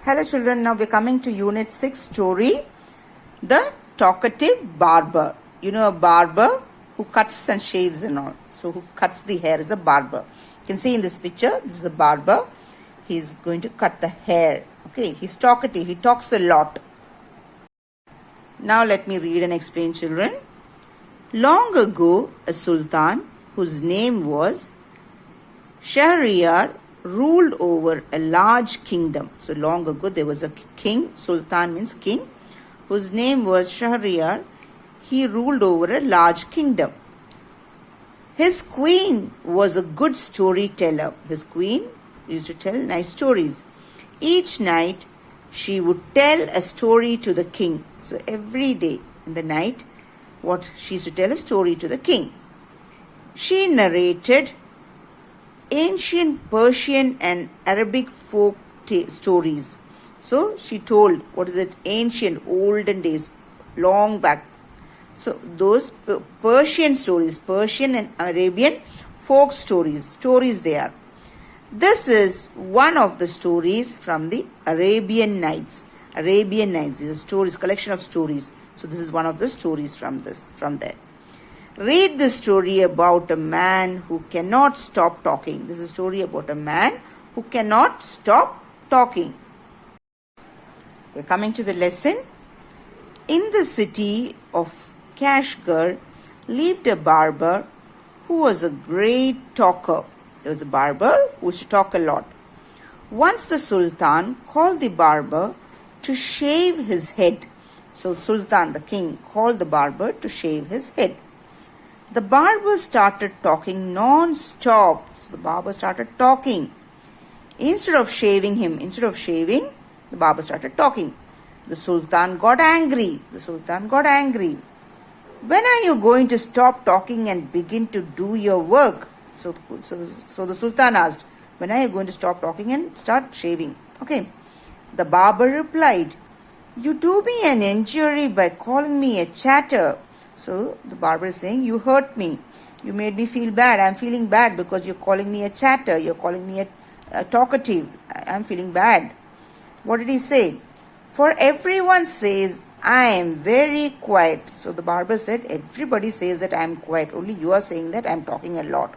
Hello children, now we're coming to Unit 6 story, The Talkative Barber. You know a barber who cuts and shaves and all. So who cuts the hair is a barber. You can see in this picture, this is the barber. He's going to cut the hair. Okay, he's talkative, he talks a lot. Now let me read and explain children. Long ago, a sultan whose name was Shahryar ruled over a large kingdom. So long ago there was a king, sultan means king, whose name was Shahryar. He ruled over a large kingdom. His queen was a good storyteller. His queen used to tell nice stories. Each night she would tell a story to the king. So every day in the night, she used to tell a story to the king. She narrated ancient Persian and Arabic folk stories. So she told, ancient, olden days, long back. So those Persian stories, Persian and Arabian folk stories they are. This is one of the stories from the Arabian Nights. Arabian Nights is a stories, collection of stories. So this is one of the stories from there. Read the story about a man who cannot stop talking. This is a story about a man who cannot stop talking. We're coming to the lesson. In the city of Kashgar lived a barber who was a great talker. There was a barber who used to talk a lot. Once the sultan called the barber to shave his head. So Sultan, the king, called the barber to shave his head. The barber started talking non-stop. So the barber started talking. Instead of shaving, the barber started talking. The Sultan got angry. When are you going to stop talking and begin to do your work? So the Sultan asked, when are you going to stop talking and start shaving? Okay. The barber replied, you do me an injury by calling me a chatter. So the barber is saying, you hurt me. You made me feel bad. I'm feeling bad because you're calling me a chatter. You're calling me a talkative. I'm feeling bad. What did he say? For everyone says, I am very quiet. So the barber said, everybody says that I am quiet. Only you are saying that I am talking a lot.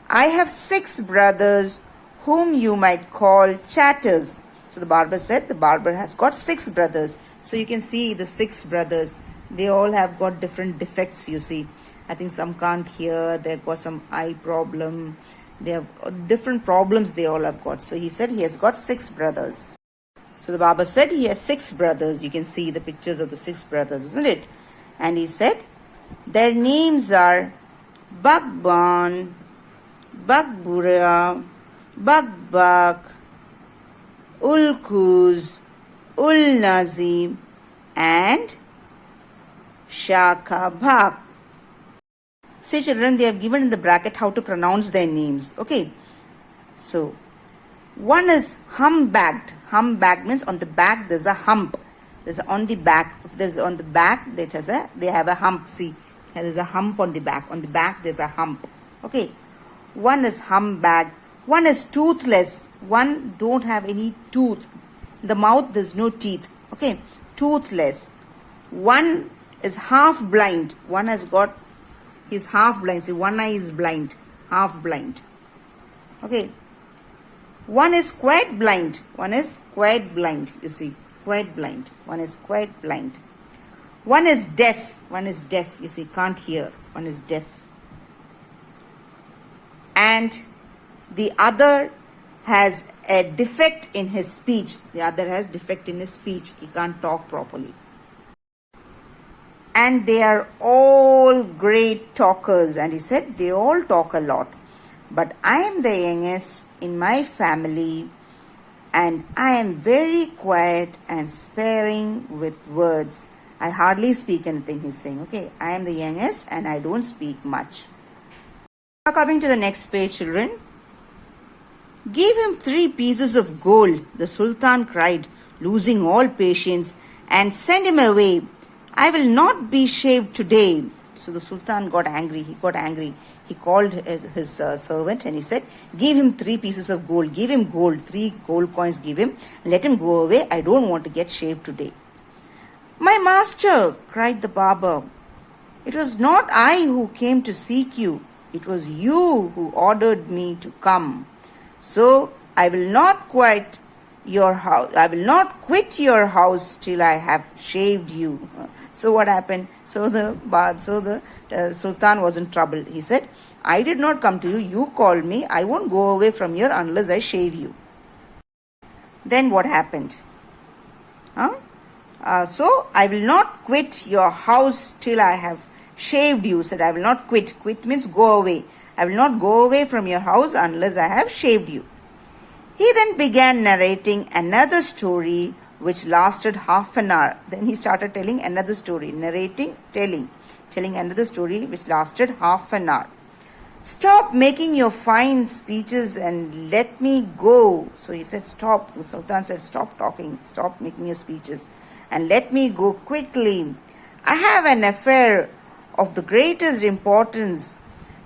I have 6 brothers whom you might call chatters. So the barber said, the barber has got 6 brothers. So you can see the 6 brothers. They all have got different defects, you see. I think some can't hear. They've got some eye problem. They have different problems they all have got. So he said he has got 6 brothers. So the barber said he has 6 brothers. You can see the pictures of the 6 brothers, isn't it? And he said, their names are Bagban, Bagbura, Bagbak, Ulkuz, Ulnazi, and Shakabak. See children, they have given in the bracket how to pronounce their names. Okay. So, one is humbagged. Humbagged means on the back there's a hump. There's on the back. If there's on the back, they have a hump. See, there's a hump on the back. On the back there's a hump. Okay. One is humbagged. One is toothless. One don't have any tooth. In the mouth there's no teeth. Okay. Toothless. One is half blind. He's half blind. See, one eye is blind. Half blind. Okay. One is quite blind. You see. Quite blind. One is quite blind. One is deaf. You see. Can't hear. One is deaf. And the other has a defect in his speech. He can't talk properly. And they are all great talkers. And he said, they all talk a lot. But I am the youngest in my family. And I am very quiet and sparing with words. I hardly speak anything, he's saying. Okay, I am the youngest and I don't speak much. Now coming to the next page, children. Give him 3 pieces of gold, the Sultan cried, losing all patience, and send him away. I will not be shaved today. So the Sultan got angry. He got angry. He called his servant and he said, give him 3 pieces of gold. Give him gold. 3 gold coins give him. Let him go away. I don't want to get shaved today. My master, cried the barber, it was not I who came to seek you. It was you who ordered me to come. So I will not quit your house. I will not quit your house till I have shaved you. So what happened? So the Sultan was in trouble. He said, I did not come to you. You called me. I won't go away from here unless I shave you. Then what happened? So I will not quit your house till I have shaved you. Said, I will not quit. Quit means go away. I will not go away from your house unless I have shaved you. He then began narrating another story which lasted half an hour. Then he started telling another story, telling another story which lasted half an hour. Stop making your fine speeches and let me go. So he said, stop. The Sultan said, stop talking, stop making your speeches and let me go quickly. I have an affair of the greatest importance.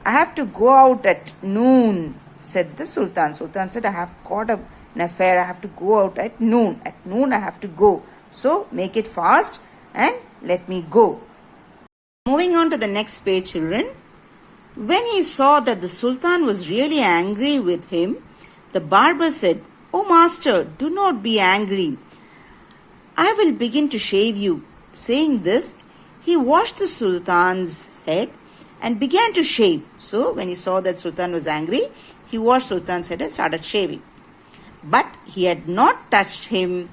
I have to go out at noon, said the Sultan. Sultan said, I have got an affair. I have to go out at noon. At noon I have to go. So make it fast and let me go. Moving on to the next page, children. When he saw that the Sultan was really angry with him, the barber said, O master, do not be angry. I will begin to shave you. Saying this, he washed the Sultan's head and began to shave. So when he saw that Sultan was angry, he washed Sultan's head and started shaving. But he had not touched him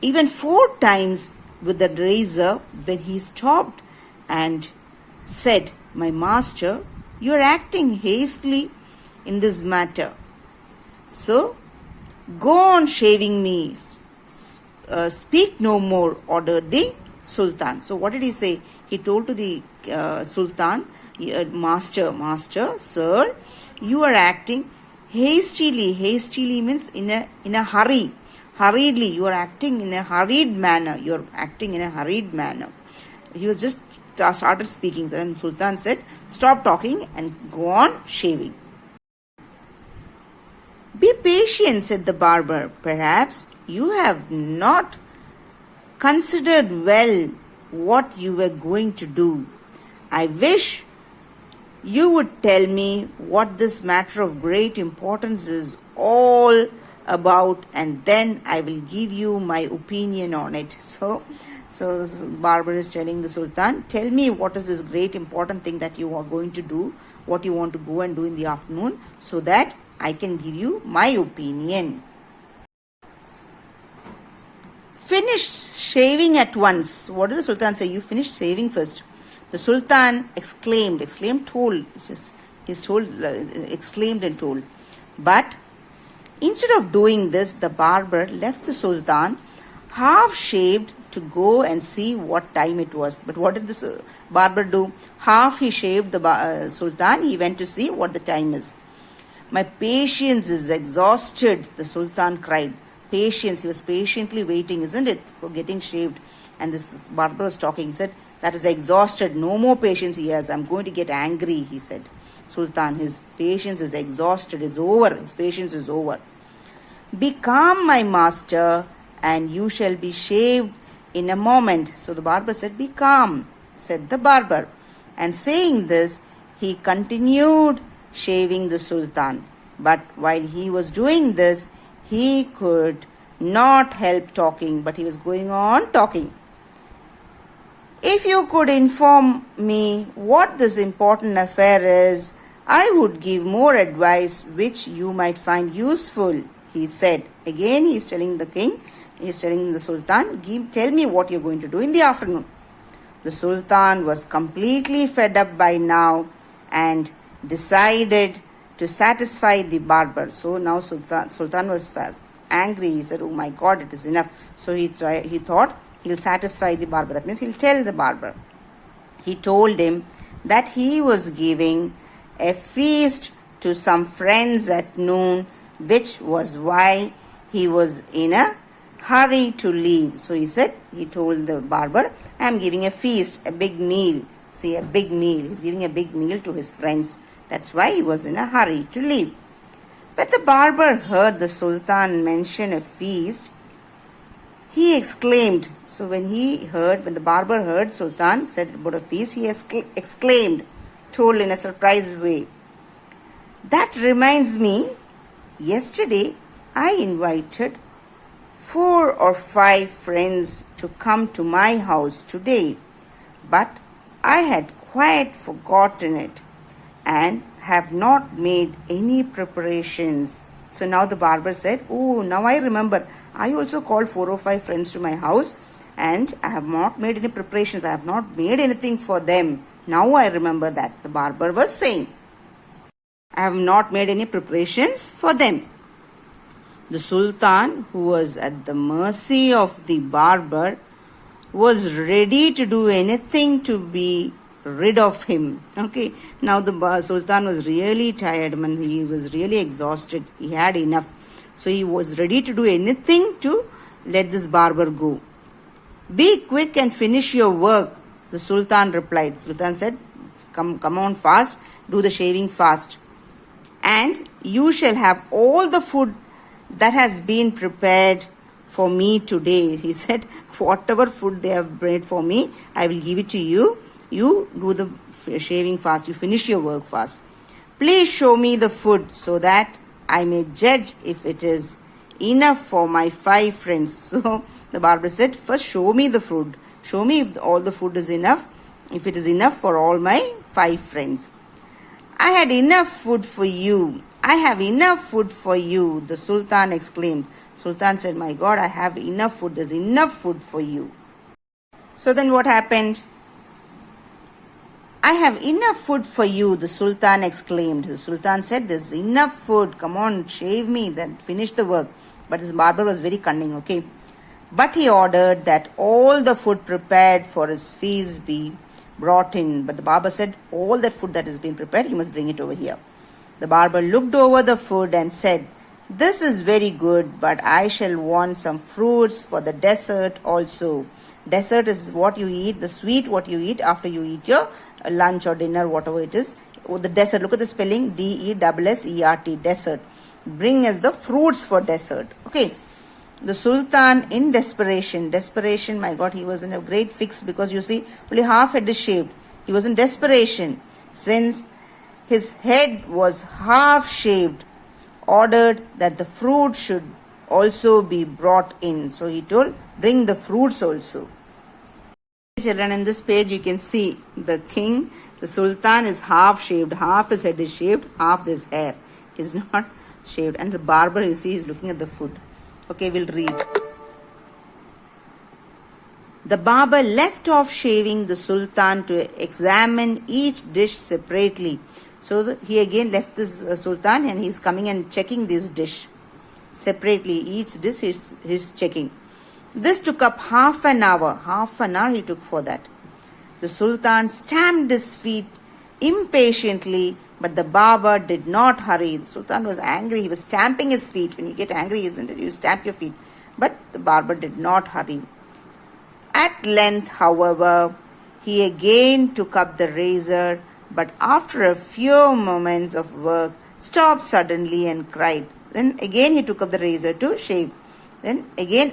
even 4 times with the razor when he stopped and said, My master, you are acting hastily in this matter. So go on shaving me. Speak no more, ordered the Sultan. So what did he say? He told to the Sultan, master, sir, you are acting hastily. Hastily means in a hurry. Hurriedly, you are acting in a hurried manner. You are acting in a hurried manner. He was just started speaking. Then Sultan said, stop talking and go on shaving. Be patient, said the barber. Perhaps you have not considered well what you were going to do. I wish you would tell me what this matter of great importance is all about, and then I will give you my opinion on it. So the barber is telling the Sultan, tell me what is this great important thing that you are going to do, what you want to go and do in the afternoon, so that I can give you my opinion. Finish shaving at once. What did the Sultan say? You finish shaving first. The Sultan exclaimed and told. But instead of doing this, the barber left the Sultan half shaved to go and see what time it was. But what did the barber do? Half he shaved the Sultan. He went to see what the time is. My patience is exhausted, the Sultan cried. Patience, he was patiently waiting, isn't it, for getting shaved. And this barber was talking. He said, that is exhausted. No more patience he has. I'm going to get angry, he said. Sultan, his patience is exhausted. It's over. His patience is over. Be calm, my master, and you shall be shaved in a moment. So the barber said, be calm, said the barber. And saying this, he continued shaving the Sultan. But while he was doing this, he could not help talking, but he was going on talking. If you could inform me what this important affair is, I would give more advice which you might find useful, he said. Again, he is telling the king, he is telling the Sultan, tell me what you're going to do in the afternoon. The Sultan was completely fed up by now and decided to satisfy the barber. So now Sultan was angry. He said, oh my God, it is enough. So he thought he'll satisfy the barber. That means he'll tell the barber. He told him that he was giving a feast to some friends at noon, which was why he was in a hurry to leave. So he told the barber, I am giving a feast, a big meal See, a big meal. He's giving a big meal to his friends. That's why he was in a hurry to leave. When the barber heard the Sultan mention a feast, he exclaimed. So when the barber heard Sultan said about a feast, he exclaimed, told in a surprised way, "That reminds me, yesterday I invited 4 or 5 friends to come to my house today, but I had quite forgotten it and have not made any preparations." So now the barber said, "Oh, now I remember. I also called 4 or 5 friends to my house and I have not made any preparations. I have not made anything for them. Now I remember that." The barber was saying, "I have not made any preparations for them." The Sultan, who was at the mercy of the barber, was ready to do anything to be rid of him. Okay, now the Sultan was really tired, and he was really exhausted. He had enough. So he was ready to do anything to let this barber go. "Be quick and finish your work," the Sultan replied. Sultan said, come on fast, do the shaving fast. "And you shall have all the food that has been prepared for me today." He said, whatever food they have made for me, I will give it to you. You do the shaving fast. You finish your work fast. "Please show me the food so that I may judge if it is enough for my 5 friends." So the barber said, "First show me the food. Show me if all the food is enough. If it is enough for all my 5 friends." "I had enough food for you. I have enough food for you," the Sultan exclaimed. Sultan said, "My God, I have enough food. There's enough food for you." So then what happened? "I have enough food for you," the Sultan exclaimed. The Sultan said, "There's enough food. Come on, shave me, then finish the work." But his barber was very cunning, okay? But he ordered that all the food prepared for his feast be brought in. But the barber said, "All that food that has been prepared, you must bring it over here." The barber looked over the food and said, "This is very good, but I shall want some fruits for the dessert also." Dessert is what you eat, the sweet what you eat after you eat your lunch or dinner, whatever it is. The dessert, look at the spelling, DESSERT, dessert. Bring us the fruits for dessert. Okay. The Sultan, in desperation, my God, he was in a great fix, because you see, only half head is shaved. He was in desperation. Since his head was half shaved, ordered that the fruit should also be brought in. So he told, "Bring the fruits also." Children, in this page you can see the king, the Sultan is half shaved, half his head is shaved, half this hair is not shaved. And the barber, you see, is looking at the food. Okay, we'll read. The barber left off shaving the Sultan to examine each dish separately. So he again left this Sultan, and he's coming and checking this dish separately. Each dish he's checking. This took up half an hour. Half an hour he took for that. The Sultan stamped his feet impatiently, but the barber did not hurry. The Sultan was angry. He was stamping his feet. When you get angry, isn't it? You stamp your feet. But the barber did not hurry. At length, however, he again took up the razor, but after a few moments of work, stopped suddenly and cried. Then again he took up the razor to shave. Then again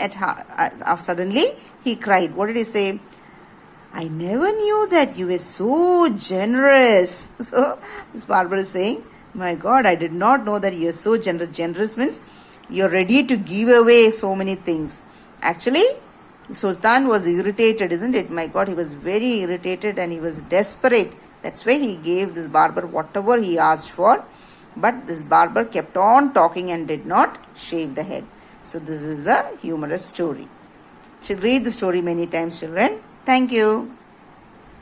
suddenly he cried. What did he say? "I never knew that you were so generous." So this barber is saying, "My God, I did not know that you are so generous." Generous means you're ready to give away so many things. Actually, the Sultan was irritated, isn't it? My God, he was very irritated and he was desperate. That's why he gave this barber whatever he asked for. But this barber kept on talking and did not shave the head. So this is a humorous story. You should read the story many times, children. Thank you.